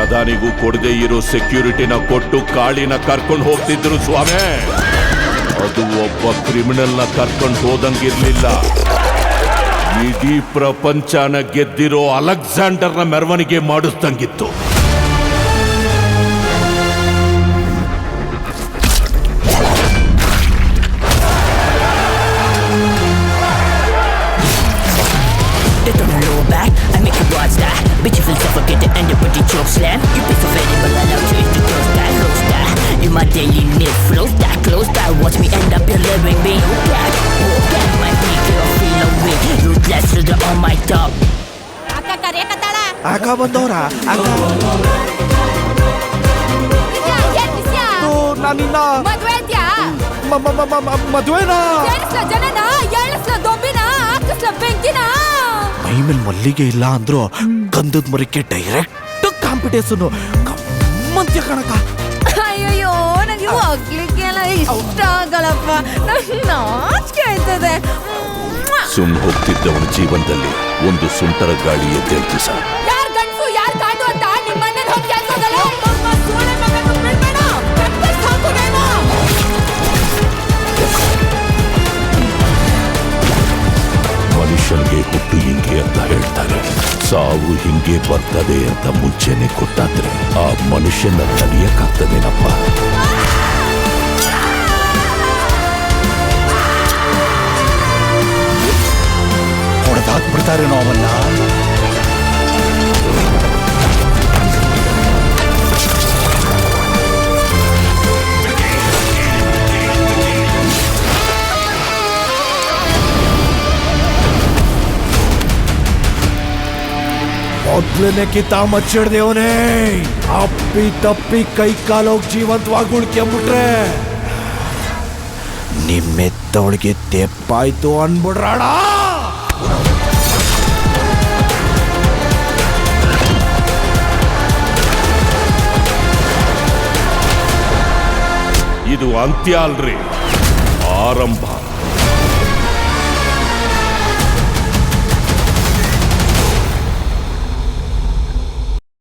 ಪ್ರಧಾನಿಗೂ ಕೊಡದೆ ಇರೋ ಸೆಕ್ಯೂರಿಟಿನ ಕೊಟ್ಟು ಕಾಳಿನ ಕರ್ಕೊಂಡು ಹೋಗ್ತಿದ್ರು ಸ್ವಾಮಿ. ಅದು ಒಬ್ಬ ಕ್ರಿಮಿನಲ್ನ ಕರ್ಕೊಂಡು ಹೋದಂಗಿರ್ಲಿಲ್ಲ, ಇಡೀ ಪ್ರಪಂಚನ ಗೆದ್ದಿರೋ ಅಲೆಕ್ಸಾಂಡರ್ನ ಮೆರವಣಿಗೆ ಮಾಡಿಸ್ದಂಗಿತ್ತು. Bitch, you feel suffocated and your body choke slam. You be so very but I love to eat the toast that roaster. You my daily meal flows that close that. Watch me end up here living me. Oh God, my big girl feel away. You blessed to the on my top. Akka ಕರೆಯಕತ್ತಾಳ. ಅಕ್ಕ ಬಂದವ್ರ ನಾನಿನ್ನ ಮದ್ವೆ ಅಂತ್ಯಾ? ಮದುವೆನಾ? ಸೇರಿಸ್ಲ ಜನನ, ಎಳಿಸ್ಲ ದೊಂಬಿನ, ಹಾಕಿಸ್ಲ ಬೆಂಕಿನ. ಮೈ ಮೇಲೆ ಮಲ್ಲಿಗೆ ಇಲ್ಲ ಅಂದ್ರು ಗಂಧದ ಮರಕ್ಕೆ ಡೈರೆಕ್ಟ್ ಕಾಂಪಿಟೇಷನ್ ಕಮ್ಮಂತ್ಯ ಕಣಕ. ಅಯ್ಯಯ್ಯೋ, ನನಗೆ ಹೋಗ್ಲಿಕ್ಕೆಲ್ಲ ಇಷ್ಟ ಆಗಲ್ಲಪ್ಪ, ನಂಗೆ ನಾಚಿಕೆ ಆಯ್ತದೆ. ಸುಮ್ ಹೋಗ್ತಿದ್ದವನ ಜೀವನದಲ್ಲಿ ಒಂದು ಸುಂಟರ ಗಾಳಿ ಎದ್ದೇಳ್ತು ಸರ್. ಯಾರ್ ಗಂಡ್ಸು ಯಾರ್ ಕಾಂಡು ಅಂತ ನಿಮ್ಮನ್ನ ಹೋಗಿ ಕೇಳ್ಕೋಗಲ್ಲ. ಸೋಳೆ ಮಗನ್ನು ಬಿಡ್ಬೇಡ, ಕತ್ತರಿಸಿ ಹಾಕು ನೀನು. ಮನುಷ್ಯನಿಗೆ ಹುಟ್ಟು ಹಿಂಗೆ ಅಂತ ಹೇಳ್ತಾರೆ, ಸಾವು ಹಿಂಗೆ ಬರ್ತದೆ ಅಂತ ಮುಂಚೆನೆ ಗೊತ್ತಾದ್ರೆ ಆ ಮನುಷ್ಯನ ತಡೆಯಕ್ಕಾಗ್ತದೇನಪ್ಪ. ಹೊಡೆದಾಕ್ಬಿಡ್ತಾರೇನೋ ಅವನ್ನ. ಮೊದ್ಲನೇ ಕಿತ್ತ ಮಚ್ಚಿಡ್ದೇವನೇ, ಅಪ್ಪಿ ತಪ್ಪಿ ಕೈ ಕಾಲೋಗಿ ಜೀವಂತವಾಗಿ ಉಳ್ಕೊಂಬಿಟ್ರೆ ನಿಮ್ಮೆತ್ತವಳಿಗೆ ತೆಪ್ಪಾಯ್ತು ಅನ್ಬಿಡ್ರಾಣ. ಇದು ಅಂತ್ಯ ಅಲ್ರಿ, ಆರಂಭ.